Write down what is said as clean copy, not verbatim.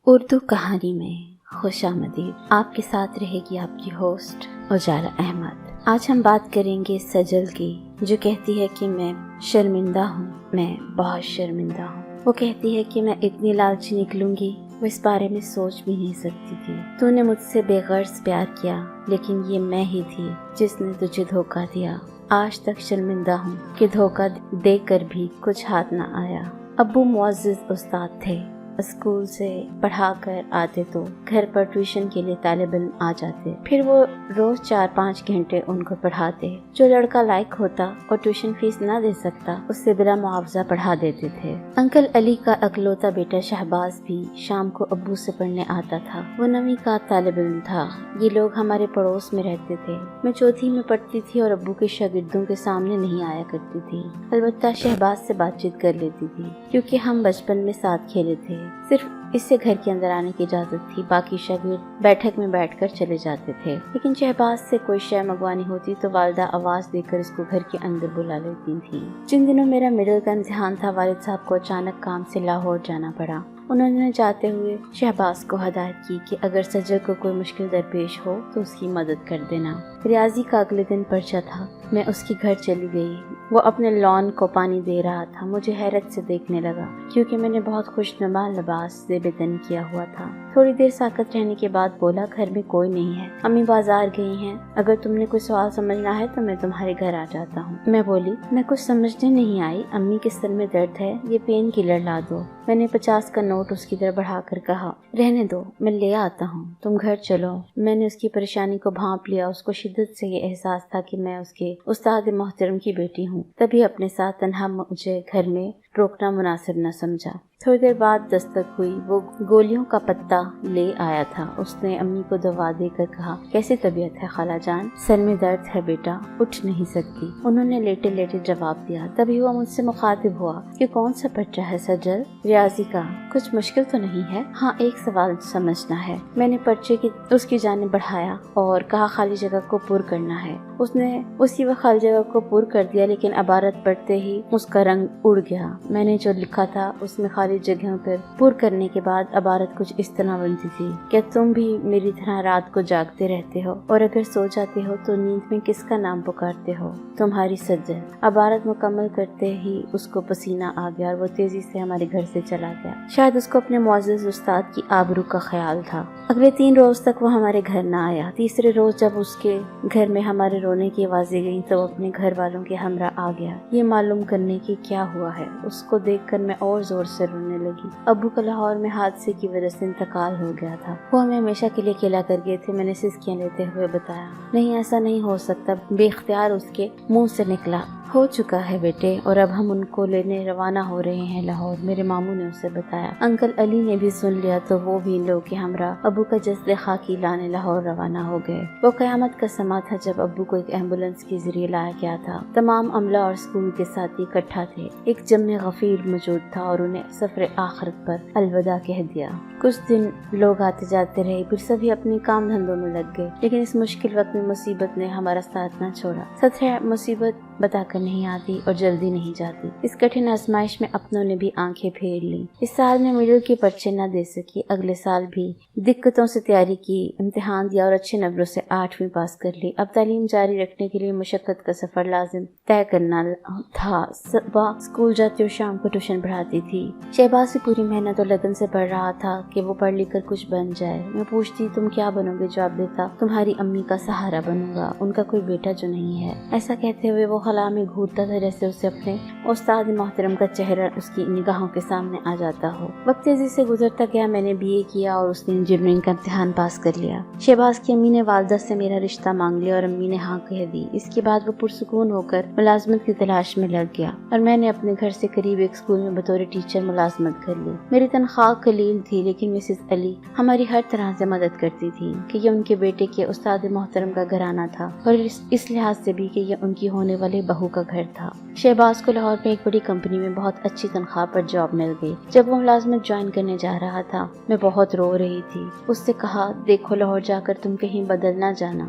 اردو کہانی میں خوش آمدید۔ آپ کے ساتھ رہے گی آپ کی ہوسٹ اجالا احمد۔ آج ہم بات کریں گے سجل کی، جو کہتی ہے کہ میں شرمندہ ہوں، میں بہت شرمندہ ہوں۔ وہ کہتی ہے کہ میں اتنی لالچی نکلوں گی، وہ اس بارے میں سوچ بھی نہیں سکتی تھی۔ تو نے مجھ سے بے غرض پیار کیا، لیکن یہ میں ہی تھی جس نے تجھے دھوکہ دیا۔ آج تک شرمندہ ہوں کہ دھوکہ دے کر بھی کچھ ہاتھ نہ آیا۔ ابو معزز استاد تھے، اسکول سے پڑھا کر آتے تو گھر پر ٹیوشن کے لیے طالب علم آ جاتے، پھر وہ روز 4-5 گھنٹے ان کو پڑھاتے۔ جو لڑکا لائق ہوتا اور ٹیوشن فیس نہ دے سکتا، اس سے بلا معاوضہ پڑھا دیتے تھے۔ انکل علی کا اکلوتا بیٹا شہباز بھی شام کو ابو سے پڑھنے آتا تھا۔ وہ 9ویں کا طالب علم تھا۔ یہ لوگ ہمارے پڑوس میں رہتے تھے۔ میں چوتھی میں پڑھتی تھی اور ابو کے شاگردوں کے سامنے نہیں آیا کرتی تھی، البتہ شہباز سے بات چیت کر لیتی تھی، کیونکہ ہم بچپن میں ساتھ کھیلے تھے۔ صرف اس سے گھر کے اندر آنے کی اجازت تھی، باقی شاگرد بیٹھک میں بیٹھ کر چلے جاتے تھے۔ لیکن شہباز سے کوئی شے منگوانی ہوتی تو والدہ آواز دے کر اس کو گھر کے اندر بلا لیتی تھی۔ جن دنوں میرا مڈل کا امتحان تھا، والد صاحب کو اچانک کام سے لاہور جانا پڑا۔ انہوں نے جاتے ہوئے شہباز کو ہدایت کی کہ اگر سجل کو کوئی مشکل درپیش ہو تو اس کی مدد کر دینا۔ ریاضی کا اگلے دن پرچہ تھا۔ میں اس کے گھر چلی گئی۔ وہ اپنے لان کو پانی دے رہا تھا۔ مجھے حیرت سے دیکھنے لگا، کیونکہ میں نے بہت خوشنما لباس زیب تن کیا ہوا تھا۔ تھوڑی دیر ساکت رہنے کے بعد بولا، گھر میں کوئی نہیں ہے، امی بازار گئی ہیں، اگر تم نے کوئی سوال سمجھنا ہے تو میں تمہارے گھر آ جاتا ہوں۔ میں بولی، میں کچھ سمجھنے نہیں آئی، امی کے سر میں درد ہے، یہ پین کلر لا دو۔ میں نے 50 کا نوٹ اس کی طرف بڑھا کر کہا، رہنے دو، میں لے آتا ہوں، تم گھر چلو۔ میں نے اس کی پریشانی کو بھانپ لیا۔ اس کو شدت سے یہ احساس تھا کہ میں اس کے استاد محترم کی بیٹی ہوں، تبھی اپنے ساتھ تنہا مجھے گھر میں روکنا مناسب نہ سمجھا۔ تھوڑی دیر بعد دستک ہوئی۔ وہ گولیوں کا پتہ لے آیا تھا۔ اس نے امی کو دوا دے کر کہا، کیسی طبیعت ہے خالہ جان؟ سر میں درد ہے بیٹا، اٹھ نہیں سکتی۔ انہوں نے لیٹے لیٹے جواب دیا۔ تبھی وہ مجھ سے مخاطب ہوا کہ کون سا پرچہ ہے سجل؟ ریاضی کا۔ کچھ مشکل تو نہیں ہے؟ ہاں، ایک سوال سمجھنا ہے۔ میں نے پرچے کی اس کی جانب بڑھایا اور کہا، خالی جگہ کو پر کرنا ہے۔ اس نے اسی وقت خالی جگہ کو پر کر دیا، لیکن عبارت پڑھتے ہی اس کا رنگ اڑ گیا۔ میں نے جو لکھا تھا اس میں خالی جگہوں پر پر کرنے کے بعد عبارت کچھ اس طرح بنتی تھی، کیا تم بھی میری طرح رات کو جاگتے رہتے ہو اور اگر سو جاتے ہو تو نیند میں کس کا نام پکارتے ہو؟ تمہاری سجل۔ عبارت مکمل کرتے ہی اس کو پسینہ آ گیا اور وہ تیزی سے ہمارے گھر سے چلا گیا۔ شاید اس کو اپنے معزز استاد کی آبرو کا خیال تھا۔ اگلے 3 روز تک وہ ہمارے گھر نہ آیا۔ تیسرے روز جب اس کے گھر میں ہمارے رونے کی آوازیں گئیں تو وہ اپنے گھر والوں کے ہمراہ آ گیا، یہ معلوم کرنے کی کیا ہوا ہے۔ اس کو دیکھ کر میں اور زور سے رونے لگی۔ ابو کا لاہور میں حادثے کی وجہ سے انتقال ہو گیا تھا، وہ ہمیں ہمیشہ کے لیے اکیلا کر گئے تھے۔ میں نے سسکیاں لیتے ہوئے بتایا، نہیں ایسا نہیں ہو سکتا، بے اختیار اس کے منہ سے نکلا، ہو چکا ہے بیٹے، اور اب ہم ان کو لینے روانہ ہو رہے ہیں لاہور، میرے ماموں نے اسے بتایا۔ انکل علی نے بھی سن لیا تو وہ بھی لوگ کے ہمراہ ابو کا جسد خاکی لانے لاہور روانہ ہو گئے۔ وہ قیامت کا سما تھا جب ابو کو ایک ایمبولینس کے ذریعے لایا گیا تھا۔ تمام عملہ اور اسکول کے ساتھی اکٹھا تھے۔ ایک جمع غفیر موجود تھا اور انہیں سفر آخرت پر الوداع کہہ دیا۔ کچھ دن لوگ آتے جاتے رہے، پھر سبھی اپنے کام دھندوں میں لگ گئے، لیکن اس مشکل وقت میں مصیبت نے ہمارا ساتھ نہ چھوڑا۔ سچ ہے، مصیبت بتا کر نہیں آتی اور جلدی نہیں جاتی۔ اس کٹھن آزمائش میں اپنوں نے بھی آنکھیں پھیر لی۔ اس سال میں مڈل کے پرچے نہ دے سکی، اگلے سال بھی دقتوں سے تیاری کی، امتحان دیا اور اچھے نمبروں سے 8ویں پاس کر لی۔ اب تعلیم جاری رکھنے کے لیے مشقت کا سفر لازم طے کرنا تھا۔ صبح اسکول جاتی اور شام کو ٹیوشن پڑھاتی تھی۔ شہباز بھی پوری محنت اور لگن سے پڑھ رہا تھا کہ وہ پڑھ لکھ کر کچھ بن جائے۔ میں پوچھتی، تم کیا بنو گے؟ جواب دیتا، تمہاری امی کا سہارا بنوں گا، ان کا کوئی بیٹا جو نہیں ہے۔ ایسا کہتے ہوئے وہ خلا میں گھورتا تھا جیسے اسے اپنے استاد محترم کا چہرہ اس کی نگاہوں کے سامنے آ جاتا ہو۔ وقت تیزی سے گزرتا گیا۔ میں نے BA کیا اور اس نے انجینئرنگ کا امتحان پاس کر لیا۔ شہباز کی امی نے والدہ سے میرا رشتہ مانگ لیا اور امی نے ہاں کہہ دی۔ اس کے بعد وہ پرسکون ہو کر ملازمت کی تلاش میں لگ گیا اور میں نے اپنے گھر سے قریب ایک اسکول میں بطور ٹیچر ملازمت کر لی۔ میری تنخواہ قلیل تھی، لیکن مسز علی ہماری ہر طرح سے مدد کرتی تھی کہ یہ ان کے بیٹے کے استاد محترم کا گھرانہ تھا اور اس لحاظ سے بھی کہ یہ ان کی ہونے والے بہو کا گھر تھا۔ شہباز کو لاہور میں ایک بڑی کمپنی میں بہت اچھی تنخواہ پر جاب مل گئی۔ جب وہ ملازمت جوائن کرنے جا رہا تھا، میں بہت رو رہی تھی۔ اس سے کہا، دیکھو لاہور جا کر تم کہیں بدل نہ جانا،